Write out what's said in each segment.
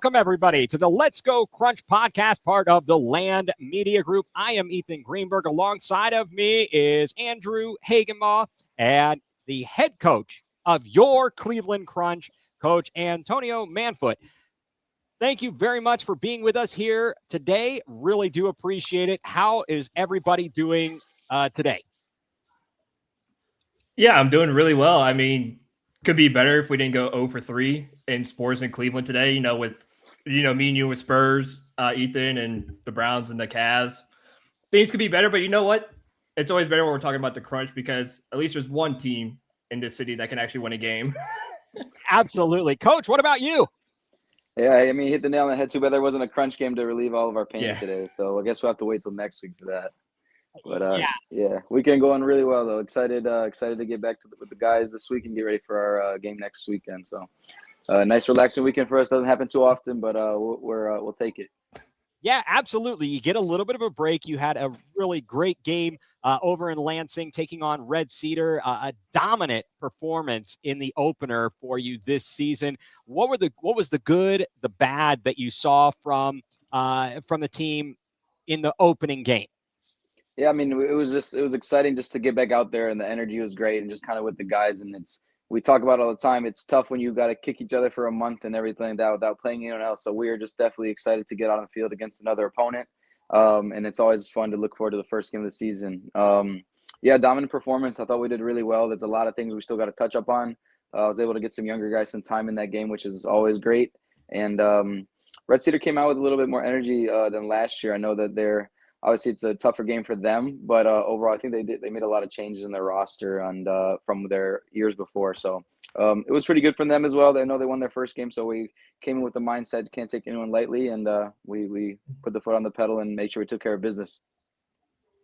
Welcome, everybody, to the Let's Go Crunch podcast, part of the Land Media Group. I am Ethan Greenberg. Alongside of me is Andrew Hagenbaugh and the head coach of your Cleveland Crunch, Coach Antonio Manfut. Thank you very much for being with us here today. Really do appreciate it. How is everybody doing today? Yeah, I'm doing really well. I mean, could be better if we didn't go 0 for 3 in sports in Cleveland today, with, me and you with Spurs, Ethan, and the Browns and the Cavs. Things could be better, but you know what? It's always better when we're talking about the Crunch because at least there's one team in this city that can actually win a game. Absolutely. Coach, what about you? Yeah, I mean, hit the nail on the head too bad there wasn't a crunch game to relieve all of our pain today. So I guess we'll have to wait till next week for that. But yeah, weekend going really well though. Excited to get back with the guys this week and get ready for our game next weekend. So nice relaxing weekend for us. Doesn't happen too often, but we'll take it. Yeah, absolutely. You get a little bit of a break. You had a really great game over in Lansing, taking on Red Cedar. A dominant performance in the opener for you this season. What was the good, the bad that you saw from the team in the opening game? Yeah, I mean, it was exciting just to get back out there, and the energy was great, and just kind of with the guys. And we talk about it all the time. It's tough when you got to kick each other for a month and everything like that without playing anyone else. So we are just definitely excited to get out on the field against another opponent. And it's always fun to look forward to the first game of the season. Yeah, dominant performance. I thought we did really well. There's a lot of things we still got to touch up on. I was able to get some younger guys some time in that game, which is always great. And Red Cedar came out with a little bit more energy than last year. I know that obviously it's a tougher game for them, but overall I think they made a lot of changes in their roster and from their years before. So it was pretty good for them as well. I know they won their first game, so we came in with the mindset can't take anyone lightly, and we put the foot on the pedal and made sure we took care of business.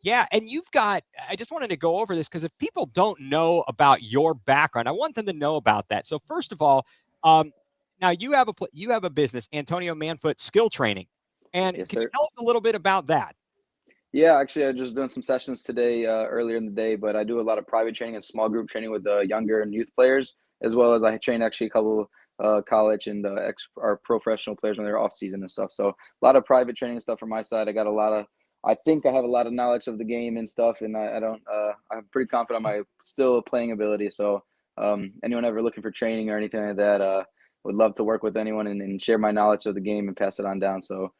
Yeah, and I just wanted to go over this because if people don't know about your background, I want them to know about that. So first of all, now you have a business, Antonio Manfut Skill Training, and Yes, can you sir. tell us a little bit about that? Yeah, actually, I just done some sessions today earlier in the day, but I do a lot of private training and small group training with younger and youth players, as well as I train actually a couple college and our professional players when they're off season and stuff. So a lot of private training and stuff from my side. I think I have a lot of knowledge of the game and stuff, and I'm pretty confident on my still playing ability. So anyone ever looking for training or anything like that, would love to work with anyone and share my knowledge of the game and pass it on down. So,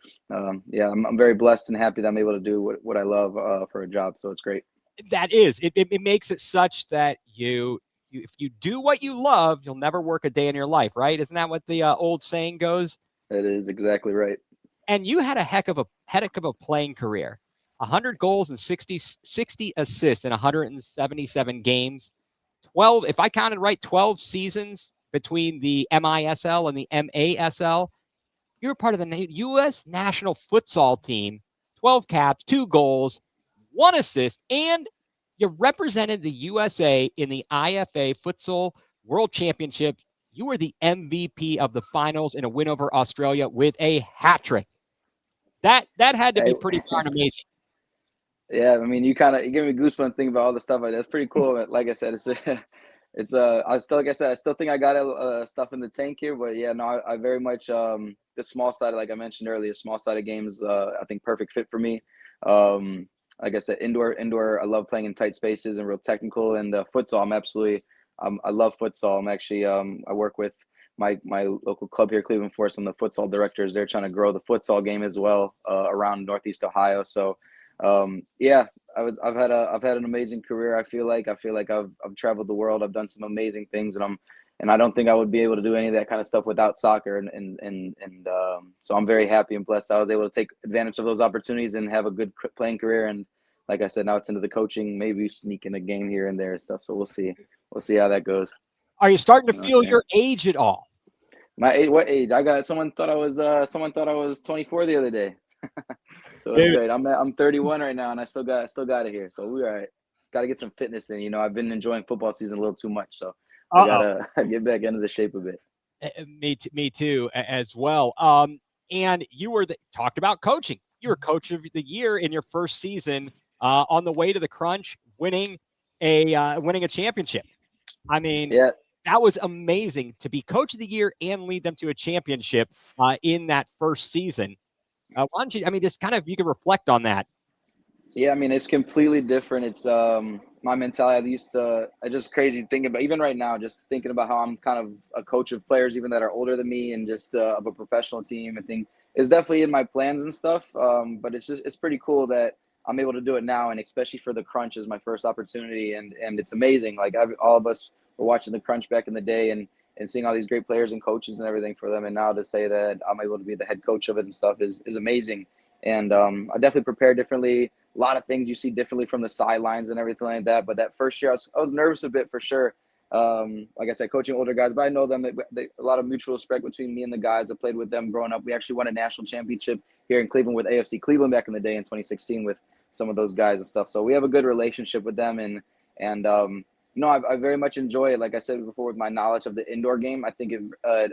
yeah, I'm very blessed and happy that I'm able to do what I love for a job. So it's great. That is, it makes it such that you if you do what you love, you'll never work a day in your life, right? Isn't that what the old saying goes? That is exactly right. And you had a heck of a playing career. 100 goals and 60 assists in 177 games. 12, if I counted right, 12 seasons between the MISL and the MASL. You were part of the U.S. national futsal team, 12 caps, 2 goals, 1 assist, and you represented the USA in the IFA Futsal World Championship. You were the MVP of the finals in a win over Australia with a hat trick. That had to be pretty darn amazing. Yeah, I mean, you give me goosebumps thinking about all the stuff. That's pretty cool. Like I said, I still think I got stuff in the tank here, but yeah, no, I very much the small side, like I mentioned earlier, small sided games, I think perfect fit for me. Like I said, indoor, I love playing in tight spaces and real technical. And futsal, I love futsal. I'm actually I work with my local club here, Cleveland Force. I'm the futsal directors. They're trying to grow the futsal game as well around Northeast Ohio. So yeah, I've had an amazing career. I feel like I've traveled the world. I've done some amazing things, and I don't think I would be able to do any of that kind of stuff without soccer. So I'm very happy and blessed I was able to take advantage of those opportunities and have a good playing career. And like I said, now it's into the coaching, maybe sneak in a game here and there and stuff. So we'll see how that goes. Are you starting to feel your age at all? My age? What age? Someone thought I was 24 the other day. So it's great. I'm 31 right now, and I still got it here. So we're all right. Got to get some fitness in. I've been enjoying football season a little too much, so I gotta get back into the shape a bit. Me too, as well. And you talked about coaching. You were coach of the year in your first season, on the way to the Crunch, winning a championship. I mean, yeah. that was amazing to be coach of the year and lead them to a championship in that first season. Why don't you, just kind of, you can reflect on that. Yeah, it's completely different. It's my mentality. It's just crazy thinking about, even right now, just thinking about how I'm kind of a coach of players even that are older than me, and just of a professional team. I think it's definitely in my plans and stuff. But it's pretty cool that I'm able to do it now, and especially for the Crunch is my first opportunity, and it's amazing. Like all of us were watching the Crunch back in the day, and seeing all these great players and coaches and everything for them, and now to say that I'm able to be the head coach of it and stuff is amazing. And I definitely prepare differently. A lot of things you see differently from the sidelines and everything like that. But that first year, I was nervous a bit for sure. Like I said, coaching older guys, but I know them. A lot of mutual respect between me and the guys. I played with them growing up. We actually won a national championship here in Cleveland with AFC Cleveland back in the day in 2016 with some of those guys and stuff. So we have a good relationship with them. And I very much enjoy it. Like I said before, with my knowledge of the indoor game, I think it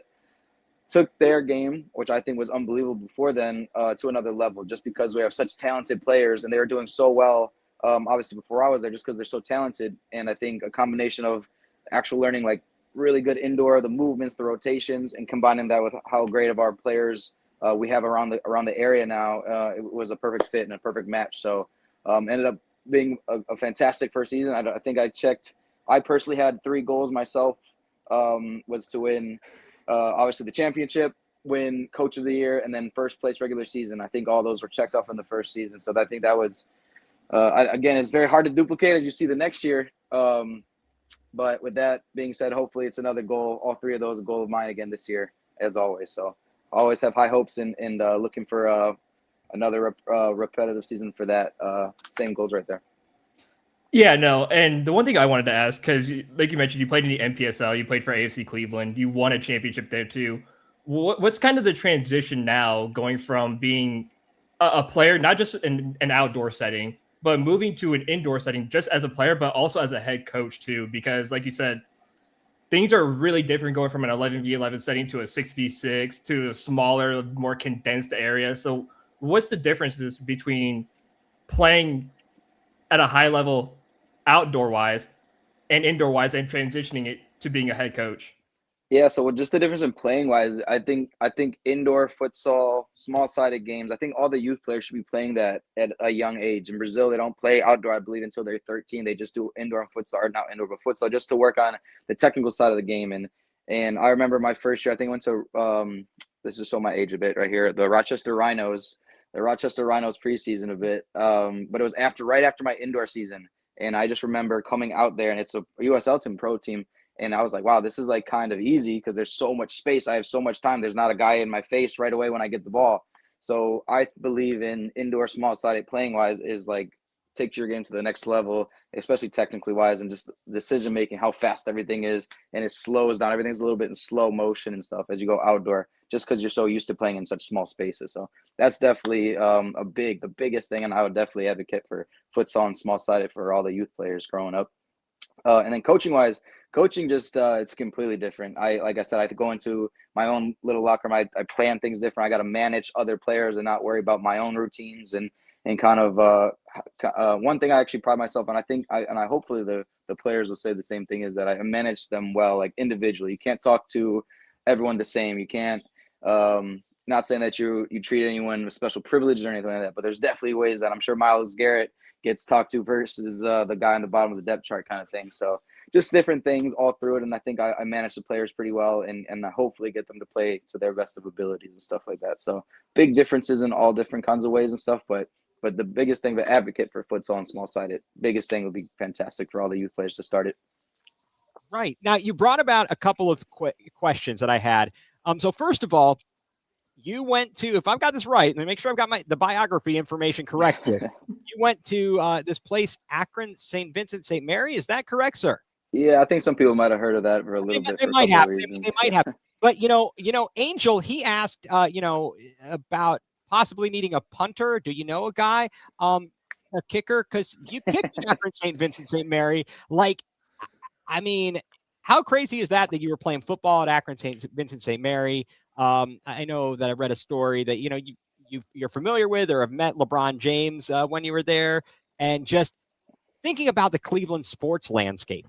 took their game, which I think was unbelievable before then, to another level, just because we have such talented players and they were doing so well, obviously before I was there, just because they're so talented. And I think a combination of actual learning, like really good indoor, the movements, the rotations, and combining that with how great of our players we have around the area now, it was a perfect fit and a perfect match. So ended up being a fantastic first season. I think I personally had 3 goals myself, was to win obviously the championship, win coach of the year, and then first place regular season. I think all those were checked off in the first season. So I think that was, again, it's very hard to duplicate as you see the next year. But with that being said, hopefully it's another goal. All 3 of those are a goal of mine again this year, as always. So I always have high hopes and looking for another repetitive season for that. Same goals right there. Yeah, no. And the one thing I wanted to ask, because like you mentioned, you played in the NPSL, you played for AFC Cleveland, you won a championship there too. What's kind of the transition now going from being a player, not just in an outdoor setting, but moving to an indoor setting just as a player, but also as a head coach too? Because like you said, things are really different going from an 11v11 setting to a 6v6 to a smaller, more condensed area. So what's the differences between playing at a high level outdoor wise and indoor wise and transitioning it to being a head coach? Yeah, so just the difference in playing wise, I think indoor futsal, small sided games, I think all the youth players should be playing that at a young age. In Brazil, they don't play outdoor, I believe, until they're 13. They just do indoor and futsal, or not indoor, but futsal, just to work on the technical side of the game. And I remember my first year, I think I went to this is show my age a bit right here, the Rochester Rhinos preseason a bit. But it was right after my indoor season. And I just remember coming out there, and it's a USL team, pro team. And I was like, wow, this is like kind of easy because there's so much space. I have so much time. There's not a guy in my face right away when I get the ball. So I believe in indoor small sided playing wise is like takes your game to the next level, especially technically wise, and just decision making, how fast everything is, and it slows down. Everything's a little bit in slow motion and stuff as you go outdoor, just because you're so used to playing in such small spaces. So that's definitely the biggest thing, and I would definitely advocate for futsal and small sided for all the youth players growing up. And then coaching just it's completely different. Like I said, I have to go into my own little locker room. I plan things different. I got to manage other players and not worry about my own routines and kind of one thing I actually pride myself on. I hopefully the players will say the same thing, is that I manage them well, like individually. You can't talk to everyone the same. You can't. Not saying that you treat anyone with special privileges or anything like that, but there's definitely ways that I'm sure Miles Garrett gets talked to versus the guy on the bottom of the depth chart kind of thing. So just different things all through it. And I think I manage the players pretty well and I hopefully get them to play to their best of abilities and stuff like that. So big differences in all different kinds of ways and stuff. But the biggest thing, the advocate for futsal and small sided, biggest thing would be fantastic for all the youth players to start it. Right. Now you brought about a couple of questions that I had. So first of all, you went to, if I've got this right, let me make sure I've got the biography information correct here. You went to this place, Akron, St. Vincent, St. Mary. Is that correct, sir? Yeah, I think some people might have heard of that for a little bit. They might have. They might have. But Angel, he asked, about possibly needing a punter. Do you know a guy, a kicker? Because you kicked Akron, St. Vincent, St. Mary. Like, I mean, how crazy is that you were playing football at Akron, St. Vincent, St. Mary? I know that I read a story that, you're familiar with or have met LeBron James when you were there, and just thinking about the Cleveland sports landscape.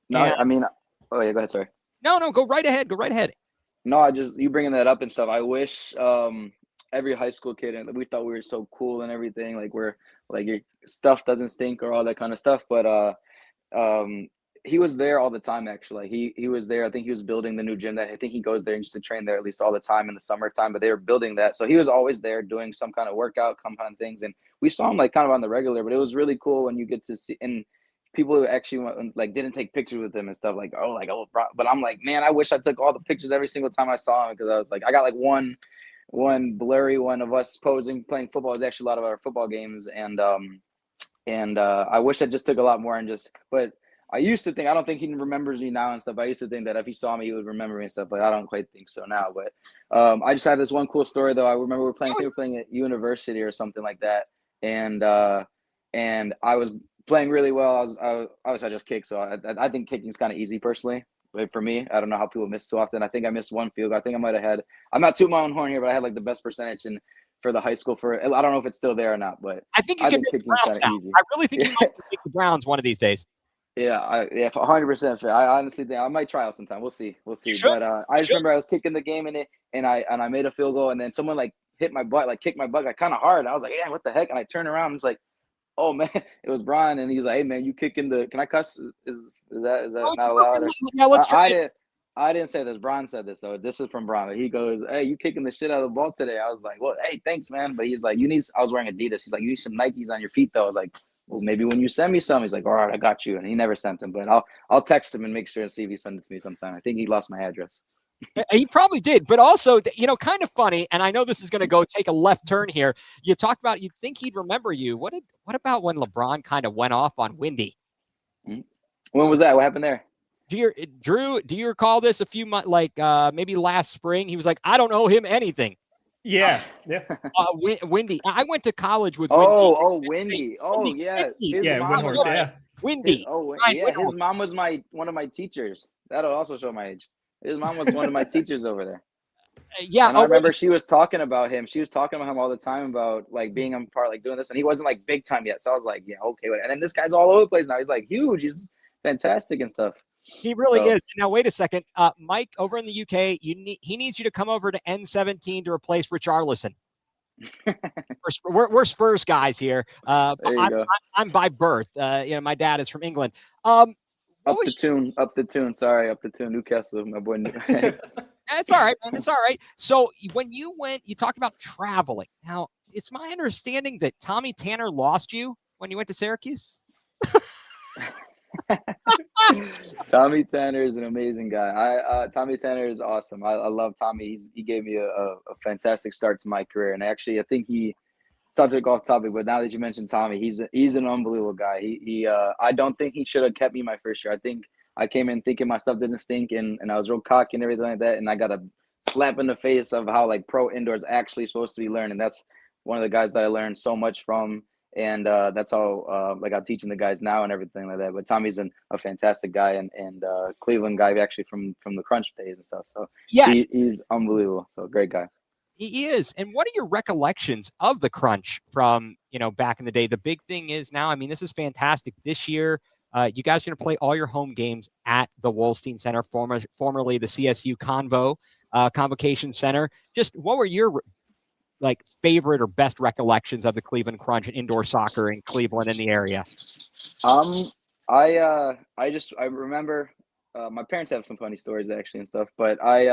No, I mean, Oh yeah, go ahead. Sorry. No, go right ahead. Go right ahead. No, I just you bringing that up and stuff. I wish every high school kid, and we thought we were so cool and everything, like we're like your stuff doesn't stink or all that kind of stuff. But um, he was there all the time. Actually, he was there. I think he was building the new gym that I think he goes there and used to train there at least all the time in the summertime. But they were building that, so he was always there doing some kind of workout, some kind of things. And we saw him like kind of on the regular. But it was really cool when you get to see and people who actually like didn't take pictures with him and stuff like but I'm like, man, I wish I took all the pictures every single time I saw him, because I was like, I got like one blurry one of us posing playing football. It was actually a lot of our football games, and I wish I just took a lot more and just, but I used to think, I don't think he remembers me now and stuff. I used to think that if he saw me, he would remember me and stuff, but I don't quite think so now. But I just have this one cool story though. I remember we were playing at university or something like that, and I was playing really well. I just kicked, so I think kicking is kind of easy personally. But for me, I don't know how people miss so often. I think I missed one field goal. I think I might have had. I'm not tooting my own horn here, but I had like the best percentage for the high school. I don't know if it's still there or not, but I think you can make the Browns now. Easy. I really think you might make the Browns one of these days. Yeah, 100%. I honestly think I might try out sometime. We'll see. But I just remember I was kicking the game in it, and I made a field goal, and then someone like hit my butt, like kicked my butt, like kind of hard. I was like, yeah, what the heck? And I turned around and was like, oh man, it was Brian, and he's like, hey man, you kicking the? Can I cuss? Is that not allowed? Yeah, let's try. I didn't say this. Brian said this though. This is from Brian. He goes, hey, you kicking the shit out of the ball today? I was like, well, hey, thanks, man. But he's like, I was wearing Adidas. He's like, you need some Nikes on your feet though. I was like, well, maybe when you send me some. He's like, all right, I got you. And he never sent them, but I'll text him and make sure and see if he sends it to me sometime. I think he lost my address. He probably did, but also, kind of funny. And I know this is going to go take a left turn here. You talk about, you'd think he'd remember you. What about when LeBron kind of went off on Windy? When was that? What happened there? Drew, do you recall this a few months, like maybe last spring? He was like, I don't owe him anything. Yeah. Windy. I went to college with Windy. Windy. Oh, yeah. Windhorse, yeah. Windy. His mom was one of my teachers. That'll also show my age. His mom was one of my teachers over there. Yeah. And I remember she was talking about him. She was talking about him all the time about like being a part, like doing this. And he wasn't like big time yet. So I was like, yeah, okay. And then this guy's all over the place now. He's like huge. He's fantastic and stuff. He really is. Now, wait a second. Mike, over in the UK, he needs you to come over to N17 to replace Rich Arlison. we're Spurs guys here. I'm by birth. My dad is from England. Up the tune. Sorry, up the tune. Newcastle, my boy. That's all right, man. It's all right. So when you talked about traveling. Now, it's my understanding that Tommy Tanner lost you when you went to Syracuse. Tommy Tanner is an amazing guy. Tommy Tanner is awesome. I love Tommy. He gave me a fantastic start to my career. And actually, I think subject off topic, but now that you mentioned Tommy, he's an unbelievable guy. I don't think he should have kept me my first year. I think I came in thinking my stuff didn't stink, and I was real cocky and everything like that. And I got a slap in the face of how like pro indoor is actually supposed to be learned. And that's one of the guys that I learned so much from. And that's how like I'm teaching the guys now and everything like that. But Tommy's a fantastic guy and Cleveland guy actually from the Crunch days and stuff. So yes, he's unbelievable. So great guy. He is. And what are your recollections of the Crunch from back in the day? The big thing is now, I mean, this is fantastic. This year, you guys are going to play all your home games at the Wolstein Center, formerly the CSU Convocation Center. Just what were your favorite or best recollections of the Cleveland Crunch and indoor soccer in Cleveland in the area? I remember my parents have some funny stories actually and stuff, but I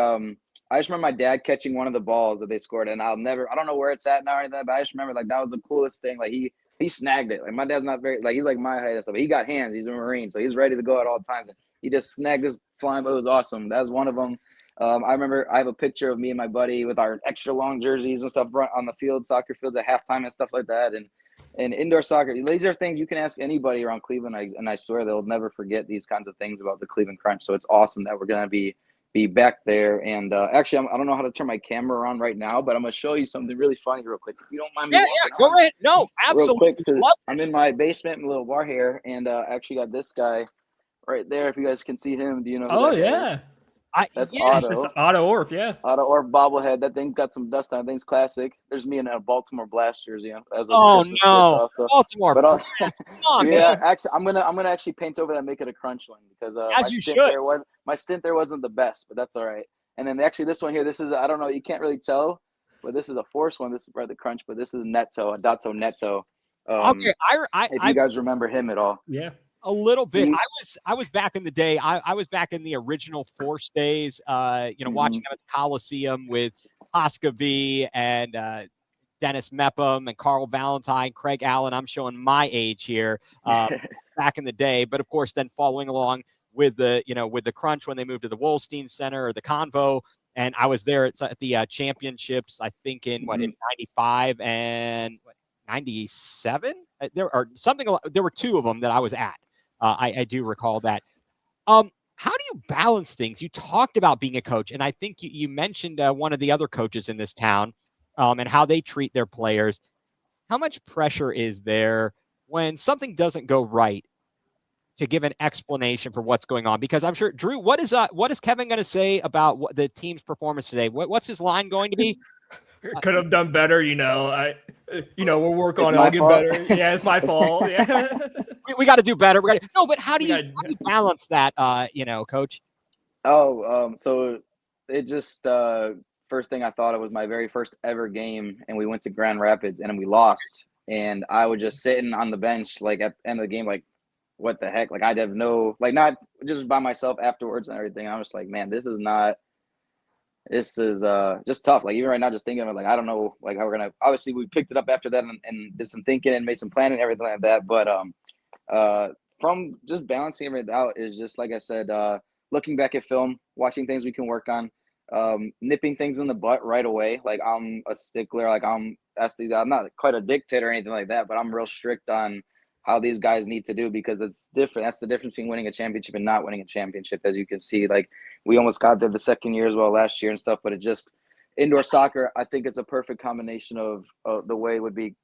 just remember my dad catching one of the balls that they scored, and I don't know where it's at now or anything, but I just remember that was the coolest thing. Like he snagged it. Like my dad's not very he's like my height and stuff, but he got hands. He's a Marine, so he's ready to go at all times. And he just snagged this flying, but it was awesome. That was one of them. I remember I have a picture of me and my buddy with our extra long jerseys and stuff on the field, soccer fields at halftime and stuff like that. And indoor soccer, these are things you can ask anybody around Cleveland. And I swear they'll never forget these kinds of things about the Cleveland Crunch. So it's awesome that we're going to be back there. And actually, I don't know how to turn my camera on right now, but I'm going to show you something really funny real quick. If you don't mind me. Yeah, go ahead. No, absolutely. Real quick, I'm in my basement in a little bar here, and actually got this guy right there. If you guys can see him, do you know who that yeah. is? That's Yes. It's Otto. Otto Orff, yeah. Otto Orff bobblehead. That thing got some dust on it. That thing's classic. There's me in a Baltimore Blast jersey. That was like Oh Christmas gift no, also. Baltimore But Blast. Come on, yeah, man. actually, I'm gonna actually paint over that, and make it a crunch one because As you should. my stint there wasn't the best, but that's all right. And then actually this one here, this is, I don't know, you can't really tell, but this is a force one. This is the crunch, but this is Neto, Adato Neto. Okay, If you guys remember him at all. Yeah. a little bit. Mhm. I was back in the day. I was back in the original Force days. Watching them at the Coliseum with Oscar V and Dennis Mepham and Carl Valentine, Craig Allen. I'm showing my age here. Back in the day, but of course, then following along with the Crunch when they moved to the Wolstein Center or the Convo, and I was there at the championships. I think in in '95 and 97. There are something. There were two of them that I was at. I do recall that. How do you balance things? You talked about being a coach, and I think you mentioned one of the other coaches in this town, and how they treat their players. How much pressure is there when something doesn't go right to give an explanation for what's going on? Because I'm sure, Drew, what is Kevin going to say about the team's performance today? What's his line going to be? Could have done better, we'll work on it. my I'll get fault. better. Yeah, it's my fault. Yeah. We got to do better. No, but how do you balance that, Coach? So it just first thing I thought it was my very first ever game, and we went to Grand Rapids and we lost, and I was just sitting on the bench like at the end of the game, like what the heck, like I'd have not just by myself afterwards and everything. And I was like, man, this is just tough. Like even right now, just thinking of it, like I don't know like how we're gonna. Obviously, we picked it up after that and did some thinking and made some planning and everything like that. But from just balancing everything out is just like I said, looking back at film, watching things we can work on, nipping things in the butt right away. Like I'm a stickler. Like I'm not quite a dictator or anything like that, but I'm real strict on how these guys need to do because it's different. That's the difference between winning a championship and not winning a championship. As you can see, like we almost got there the second year as well last year and stuff, but it just indoor soccer. I think it's a perfect combination of the way it would be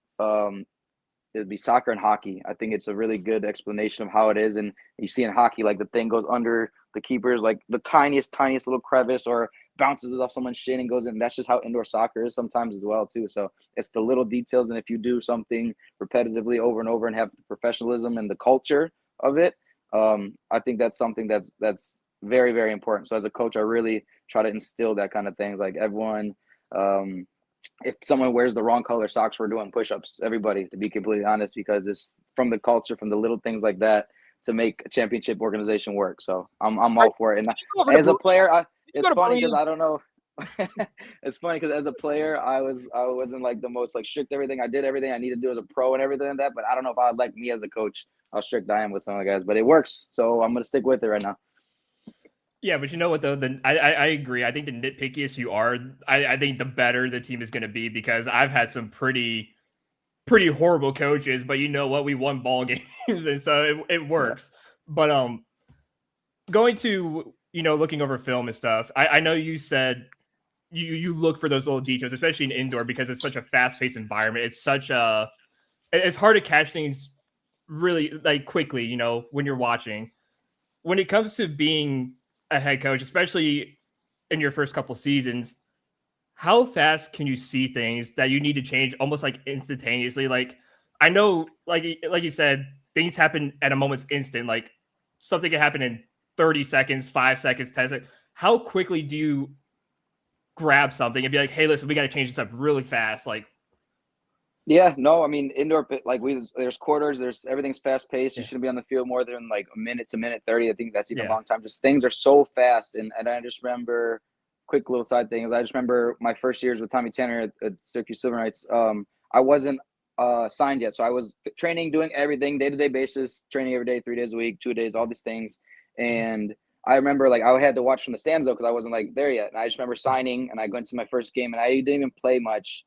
soccer and hockey. I think it's a really good explanation of how it is. And you see in hockey, like the thing goes under the keepers, like the tiniest little crevice, or bounces off someone's shin and goes in. That's just how indoor soccer is sometimes as well too. So it's the little details. And if you do something repetitively over and over and have the professionalism and the culture of it, I think that's something that's very, very important. So as a coach, I really try to instill that kind of things. Like everyone, if someone wears the wrong color socks, we're doing push-ups, everybody, to be completely honest, because it's from the culture, from the little things like that to make a championship organization work. So I'm all for it. And as a player, it's funny because I don't know. It's funny because as a player, I wasn't like the most like strict everything. I did everything I needed to do as a pro and everything like that. But I don't know if I'd like me as a coach, how strict I am with some of the guys. But it works, so I'm gonna stick with it right now. Yeah, but you know what though? I agree. I think the nitpickiest you are, I think the better the team is going to be, because I've had some pretty horrible coaches, but you know what? We won ball games, and so it works. Yeah. But going to looking over film and stuff. I know you said you look for those little details, especially in indoor, because it's such a fast paced environment. It's it's hard to catch things really like quickly. When you're watching. When it comes to being a head coach, especially in your first couple seasons, how fast can you see things that you need to change almost like instantaneously? Like I know, like you said, things happen at a moment's instant. Like something can happen in 30 seconds, 5 seconds, 10 seconds. How quickly do you grab something and be like, hey, listen, we got to change this up really fast? Like, yeah, no, I mean indoor, like there's quarters, there's everything's fast paced. You shouldn't be on the field more than like a minute to minute 30. I think that's even a long time. Just things are so fast, and I just remember, quick little side things. I just remember my first years with Tommy Tanner at Syracuse Silver Knights. I wasn't signed yet, so I was training, doing everything day-to-day basis, training every day, 3 days a week, 2 days, all these things. And I remember like I had to watch from the stands though because I wasn't like there yet. And I just remember signing, and I went to my first game, and I didn't even play much.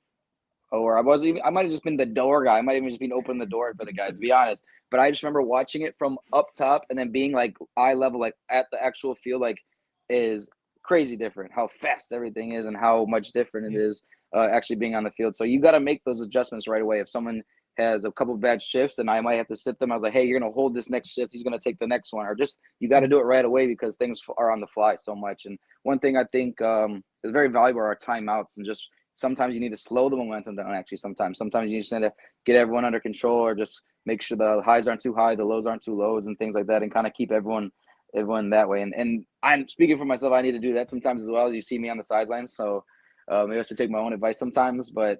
Or I might have just been the door guy. I might have even just been opening the door for the guy, to be honest. But I just remember watching it from up top and then being like eye level, like at the actual field, like is crazy different how fast everything is and how much different it is actually being on the field. So you got to make those adjustments right away. If someone has a couple of bad shifts and I might have to sit them. I was like, hey, you're going to hold this next shift. He's going to take the next one, or just, you got to do it right away because things are on the fly so much. And one thing I think is very valuable are timeouts, and just sometimes you need to slow the momentum down. Actually, sometimes you just need to get everyone under control, or just make sure the highs aren't too high, the lows aren't too lows, and things like that, and kind of keep everyone that way. And I'm speaking for myself. I need to do that sometimes as well. You see me on the sidelines, so maybe I should take my own advice sometimes. But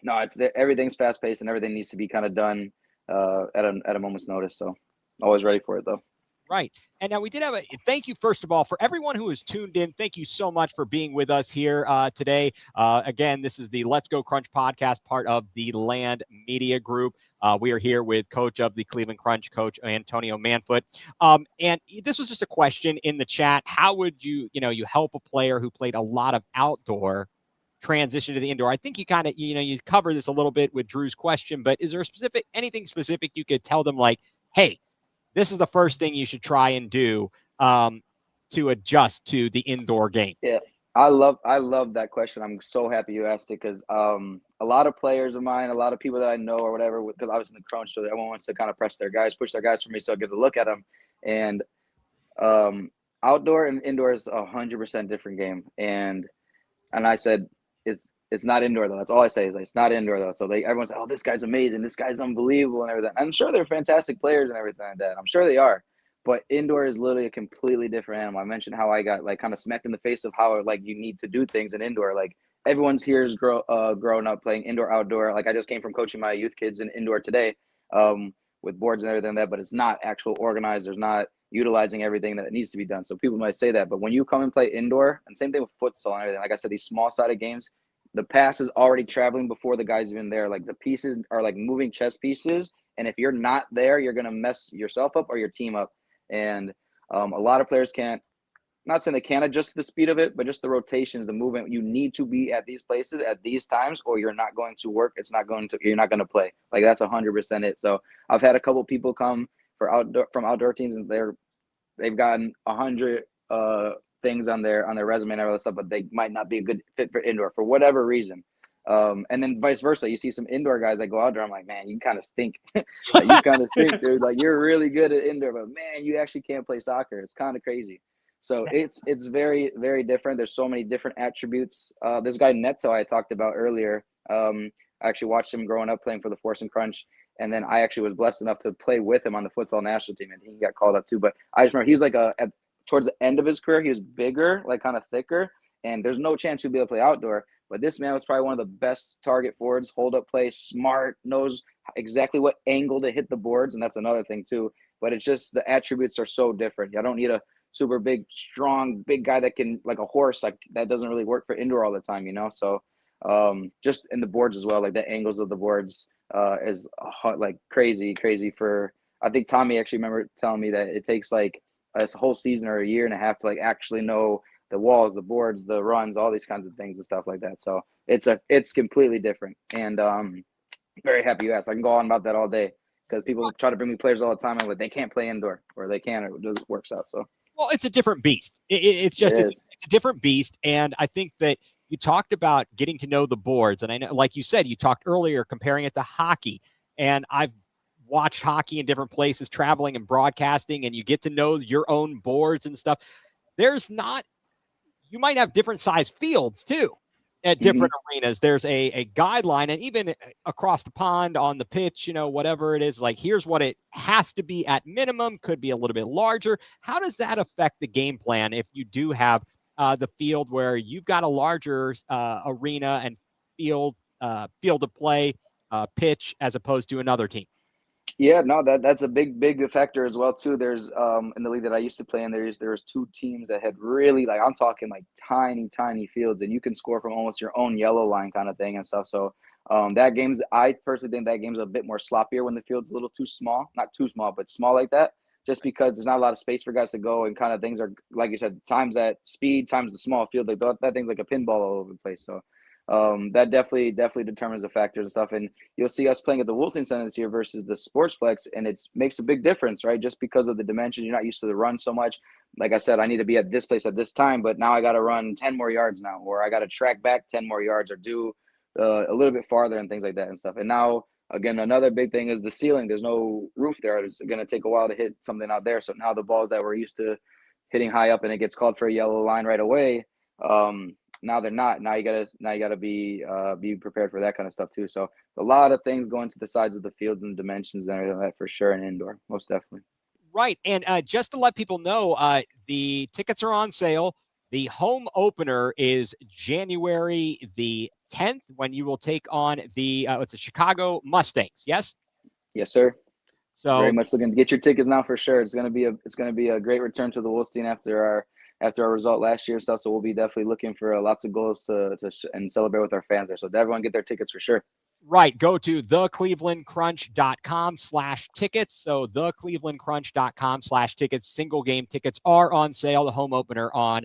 no, everything's fast paced, and everything needs to be kind of done at a moment's notice. So always ready for it though. Right. And now we did have thank you, first of all, for everyone who has tuned in. Thank you so much for being with us here today. Again, this is the Let's Go Crunch podcast, part of the Land Media Group. We are here with coach of the Cleveland Crunch, Coach Antonio Manfut. And this was just a question in the chat. How would you help a player who played a lot of outdoor transition to the indoor? I think you kind of, you covered this a little bit with Drew's question, but is there anything specific you could tell them, like, hey, this is the first thing you should try and do to adjust to the indoor game? Yeah, I love that question. I'm so happy you asked it, because a lot of players of mine, a lot of people that I know or whatever, because I was in the Crunch, so everyone wants to kind of push their guys for me, so I get to look at them. And outdoor and indoor is 100% different game. And I said, it's not indoor though. That's all I say is, like, it's not indoor though. So everyone's like, oh, this guy's amazing, this guy's unbelievable and everything. I'm sure they're fantastic players and everything like that. I'm sure they are. But indoor is literally a completely different animal. I mentioned how I got like kind of smacked in the face of how like you need to do things in indoor. Like everyone's here is grown up playing indoor, outdoor. Like I just came from coaching my youth kids in indoor today with boards and everything like that, but it's not actual organized. There's not utilizing everything that needs to be done. So people might say that, but when you come and play indoor, and same thing with futsal and everything, like I said, these small sided games, the pass is already traveling before the guy's even there. Like the pieces are like moving chess pieces. And if you're not there, you're going to mess yourself up or your team up. And a lot of players not saying they can't adjust to the speed of it, but just the rotations, the movement, you need to be at these places at these times, or you're not going to work. You're not going to play. Like that's 100% it. So I've had a couple people come from outdoor teams, and they've gotten 100 things on their resume and all that stuff, but they might not be a good fit for indoor for whatever reason. And then vice versa, you see some indoor guys that go out there, I'm like, man, you kind of stink. Like, you kind of stink, dude. Like you're really good at indoor, but man, you actually can't play soccer. It's kind of crazy. So it's very, very different. There's so many different attributes. This guy Neto I talked about earlier, I actually watched him growing up playing for the Force and Crunch. And then I actually was blessed enough to play with him on the futsal national team, and he got called up too. But I just remember he was like towards the end of his career, he was bigger, like kind of thicker, and there's no chance he'll be able to play outdoor. But this man was probably one of the best target forwards, hold up play, smart, knows exactly what angle to hit the boards, and that's another thing too. But it's just the attributes are so different. I don't need a super big, strong, big guy that can, like a horse, like that doesn't really work for indoor all the time, So just in the boards as well, like the angles of the boards is like crazy for. I think Tommy actually remember telling me that it takes like a whole season or a year and a half to like actually know the walls, the boards, the runs, all these kinds of things and stuff like that. So it's completely different. And very happy you asked. I can go on about that all day, because people try to bring me players all the time and like they can't play indoor, or they can, or it just works out. So well, it's a different beast. It's a different beast. And I think that you talked about getting to know the boards. And I know, like you said, you talked earlier comparing it to hockey. And I've watched hockey in different places, traveling and broadcasting, and you get to know your own boards and stuff. You might have different size fields too at different arenas. There's a guideline, and even across the pond on the pitch, whatever it is, like here's what it has to be at minimum, could be a little bit larger. How does that affect the game plan if you do have the field where you've got a larger arena and field to play pitch as opposed to another team? Yeah, no, that's a big factor as well too. There's in the league that I used to play in, there was two teams that had really, like, I'm talking like tiny fields, and you can score from almost your own yellow line kind of thing and stuff. So I personally think that game's a bit more sloppier when the field's a little too small, not too small, but small like that, just because there's not a lot of space for guys to go, and kind of things are, like you said, times that speed times the small field, like that thing's like a pinball all over the place. So that definitely determines the factors and stuff. And you'll see us playing at the Wilson Center this year versus the Sportsplex, and it makes a big difference, right? Just because of the dimensions, you're not used to the run so much. Like I said, I need to be at this place at this time, but now I got to run 10 more yards now, or I got to track back 10 more yards, or do a little bit farther and things like that and stuff. And now again, another big thing is the ceiling. There's no roof there. It's going to take a while to hit something out there. So now the balls that we're used to hitting high up and it gets called for a yellow line right away. Now they're not. Now you gotta be prepared for that kind of stuff too. So a lot of things going to the sides of the fields and the dimensions and everything like that for sure in indoor, most definitely. Right. And just to let people know, the tickets are on sale. The home opener is January the 10th when you will take on the it's the Chicago Mustangs. Yes. Yes, sir. So very much looking to get your tickets now for sure. It's gonna be a great return to the Wolstein after our result last year and stuff. So we'll be definitely looking for lots of goals to and celebrate with our fans there. So everyone get their tickets for sure. right. Go to theclevelandcrunch.com/tickets. So theclevelandcrunch.com/tickets. Single game tickets are on sale. The home opener on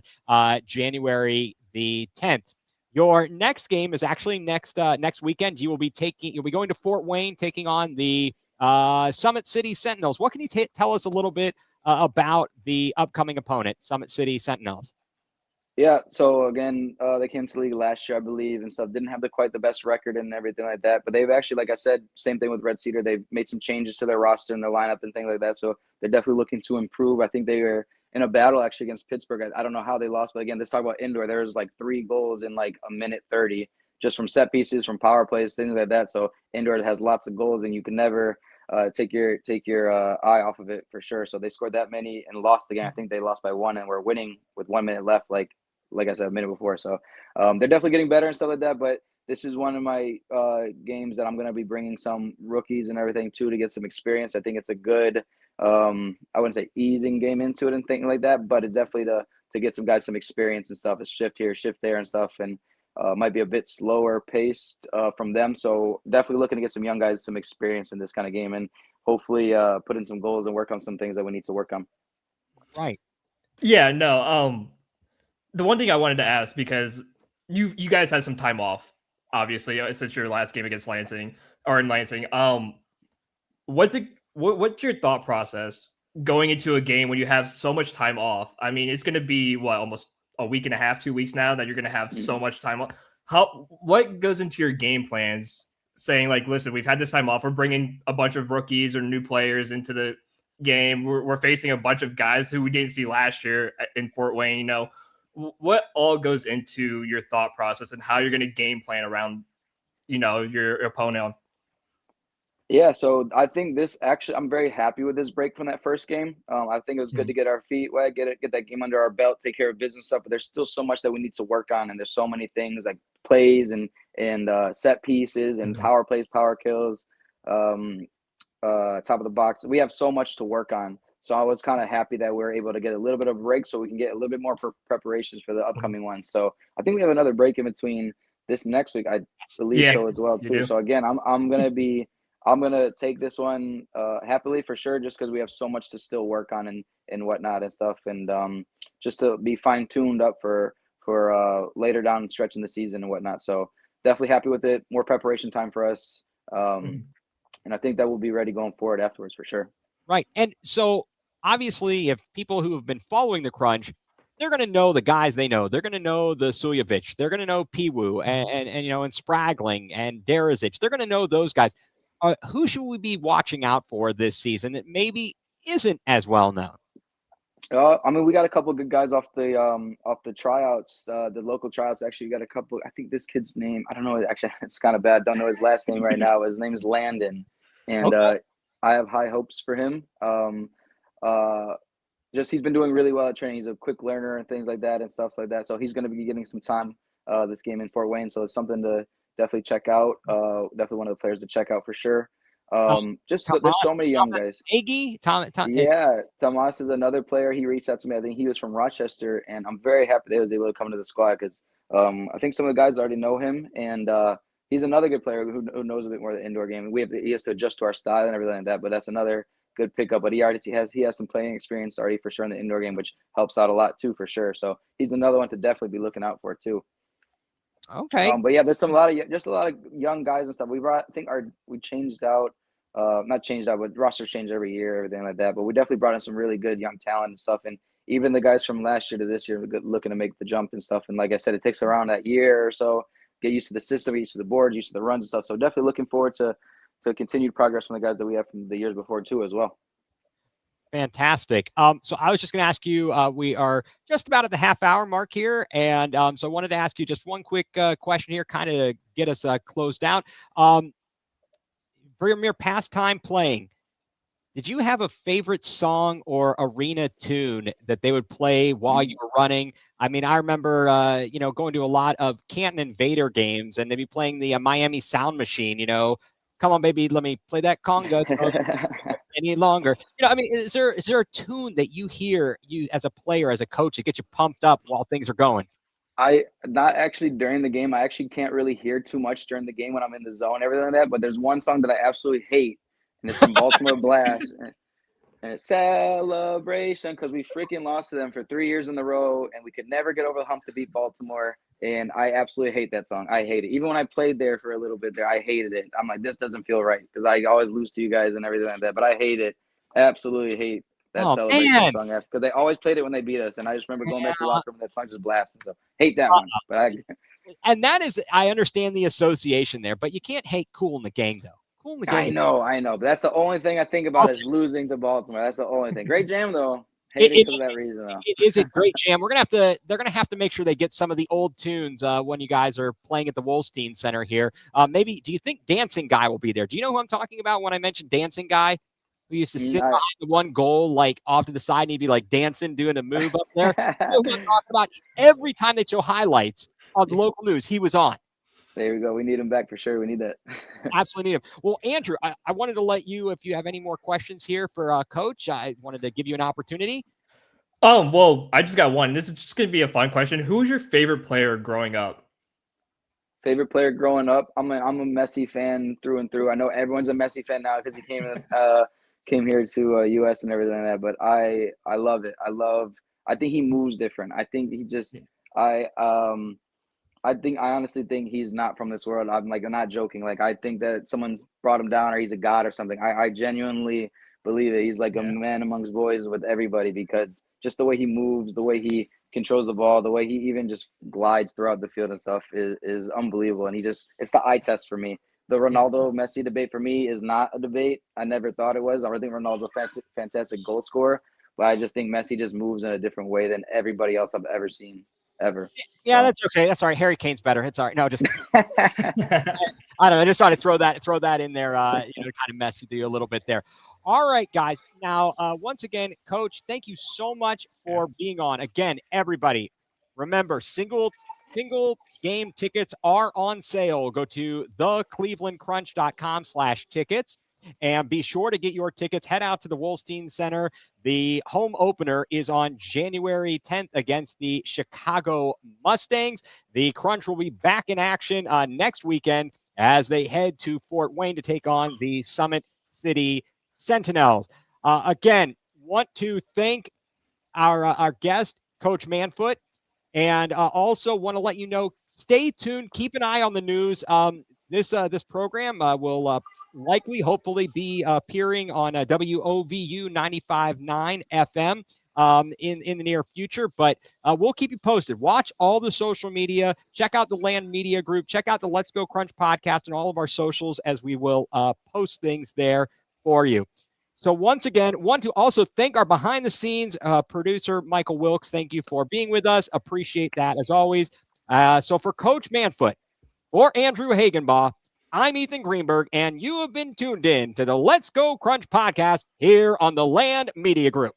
January the 10th. Your next game is actually next weekend. You'll be going to Fort Wayne, taking on the Summit City Sentinels. What can you tell us a little bit about the upcoming opponent, Summit City Sentinels? Yeah, so again, they came to the league last year, I believe, and stuff. Didn't have quite the best record and everything like that. But they've actually, like I said, same thing with Red Cedar. They've made some changes to their roster and their lineup and things like that. So they're definitely looking to improve. I think they were in a battle actually against Pittsburgh. I don't know how they lost, but again, let's talk about indoor. There was like 3 goals in like a minute 30 just from set pieces, from power plays, things like that. So indoor has lots of goals, and you can never take your eye off of it for sure. So they scored that many and lost the game. I think they lost by 1 and were winning with 1 minute left, like I said a minute before. So they're definitely getting better and stuff like that. But this is one of my games that I'm going to be bringing some rookies and everything too to get some experience. I think it's a good, I wouldn't say easing game into it and things like that, but it's definitely to get some guys some experience and stuff. A shift here, shift there and stuff. And might be a bit slower paced from them. So definitely looking to get some young guys some experience in this kind of game and hopefully put in some goals and work on some things that we need to work on. Right. Yeah, no. The one thing I wanted to ask, because you guys had some time off, obviously, since your last game against Lansing. What's your thought process going into a game when you have so much time off? I mean, it's going to be almost a week and a half, 2 weeks now that you're going to have so much time off. What goes into your game plans saying like, listen, we've had this time off. We're bringing a bunch of rookies or new players into the game. We're facing a bunch of guys who we didn't see last year in Fort Wayne. You know, what all goes into your thought process and how you're going to game plan around, your opponent? Yeah, so I think I'm very happy with this break from that first game. I think it was good to get our feet wet, get that game under our belt, take care of business stuff. But there's still so much that we need to work on, and there's so many things like plays and set pieces and power plays, power kills, top of the box. We have so much to work on. So I was kind of happy that we were able to get a little bit of a break so we can get a little bit more preparations for the upcoming ones. So I think we have another break in between this next week. I believe so as well too. So again, I'm gonna take this one happily for sure, just because we have so much to still work on and whatnot and stuff, and just to be fine tuned up for later down the stretch in the season and whatnot. So definitely happy with it. More preparation time for us, and I think that we'll be ready going forward afterwards for sure. Right, and so obviously, if people who have been following the Crunch, they're going to know the guys they know. They're going to know the Suljevic. They're going to know Piwu and Spragling and Derizic. They're going to know those guys. Who should we be watching out for this season that maybe isn't as well known? I mean, we got a couple of good guys off the tryouts, the local tryouts. Actually, we got a couple. I think this kid's name, I don't know. Actually, it's kind of bad. Don't know his last name right now. His name is Landon, and I have high hopes for him. He's been doing really well at training. He's a quick learner and things like that and stuff like that. So he's going to be getting some time this game in Fort Wayne. So it's something to definitely check out. Definitely one of the players to check out for sure. There's so many young guys. Tomas is another player. He reached out to me. I think he was from Rochester, and I'm very happy they was able to come to the squad because I think some of the guys already know him, and he's another good player who knows a bit more of the indoor game. He has to adjust to our style and everything like that, but that's another good pickup. But he has some playing experience already for sure in the indoor game, which helps out a lot too for sure. So he's another one to definitely be looking out for too. Okay. But yeah, there's a lot of young guys and stuff. We changed out, not changed out, but rosters change every year, everything like that. But we definitely brought in some really good young talent and stuff. And even the guys from last year to this year are looking to make the jump and stuff. And like I said, it takes around that year or so, get used to the system, used to the board, used to the runs and stuff. So definitely looking forward to to continued progress from the guys that we have from the years before too, as well. Fantastic. So I was just going to ask you, we are just about at the half-hour mark here, and so I wanted to ask you just one quick question here, kind of to get us closed out. For your mere pastime playing, did you have a favorite song or arena tune that they would play while you were running? I mean, I remember, going to a lot of Canton Invader games, and they'd be playing the Miami Sound Machine. Come on, baby, let me play that conga any longer. I mean, is there a tune that you hear you as a player, as a coach, that gets you pumped up while things are going? Not actually during the game. I actually can't really hear too much during the game when I'm in the zone, everything like that. But there's one song that I absolutely hate, and it's from Baltimore Blast, and it's Celebration, because we freaking lost to them for 3 years in a row, and we could never get over the hump to beat Baltimore. And I absolutely hate that song. I hate it. Even when I played there for a little bit there, I hated it. I'm like, this doesn't feel right, because I always lose to you guys and everything like that. But I hate it. Absolutely hate that Celebration song, because they always played it when they beat us, and I just remember going back to the locker room, that song just blasting. So hate that one. But and that is, I understand the association there, but you can't hate Cool in the Gang though. Cool in the Gang. I know, but that's the only thing I think about is losing to Baltimore. That's the only thing. Great jam though. Hate it because of that reason though. It is a great jam. They're gonna have to make sure they get some of the old tunes when you guys are playing at the Wolstein Center here. Maybe, do you think Dancing Guy will be there? Do you know who I'm talking about when I mentioned Dancing Guy? Who used to sit behind the one goal, like off to the side, and he'd be like dancing, doing a move up there. You know who I'm talking about? Every time they show highlights of the local news, he was on. There we go. We need him back for sure. We need that. Absolutely need him. Well, Andrew, I wanted to let you, if you have any more questions here for Coach, I wanted to give you an opportunity. Well, I just got one. This is just going to be a fun question. Who was your favorite player growing up? Favorite player growing up? I'm a Messi fan through and through. I know everyone's a Messi fan now because he came here to U.S. and everything like that. But I love it. I think he moves different. I think he just I honestly think he's not from this world. I'm not joking. Like, I think that someone's brought him down or he's a god or something. I genuinely believe it. He's like a man amongst boys with everybody, because just the way he moves, the way he controls the ball, the way he even just glides throughout the field and stuff is unbelievable. And it's the eye test for me. The Ronaldo Messi debate for me is not a debate. I never thought it was. I think Ronaldo's a fantastic goal scorer, but I just think Messi just moves in a different way than everybody else I've ever seen. Ever. Yeah, so. That's okay. That's all right. Harry Kane's better. It's all right. No, just I don't know. I just thought to throw that in there, kind of mess with you a little bit there. All right, guys. Now, once again, Coach, thank you so much for being on. Again, everybody, remember, single game tickets are on sale. Go to theclevelandcrunch.com/tickets. And be sure to get your tickets. Head out to the Wolstein Center. The home opener is on January 10th against the Chicago Mustangs. The Crunch will be back in action next weekend as they head to Fort Wayne to take on the Summit City Sentinels. Again, want to thank our guest, Coach Manfut, and also want to let you know, stay tuned. Keep an eye on the news. This program will hopefully be appearing on WOVU 95.9 FM in the near future, but we'll keep you posted. Watch all the social media. Check out the Land Media Group. Check out the Let's Go Crunch podcast and all of our socials, as we will post things there for you. So once again, want to also thank our behind-the-scenes producer, Michael Wilkes. Thank you for being with us. Appreciate that, as always. So for Coach Manfut or Andrew Hagenbaugh, I'm Ethan Greenberg, and you have been tuned in to the Let's Go Crunch podcast here on the Land Media Group.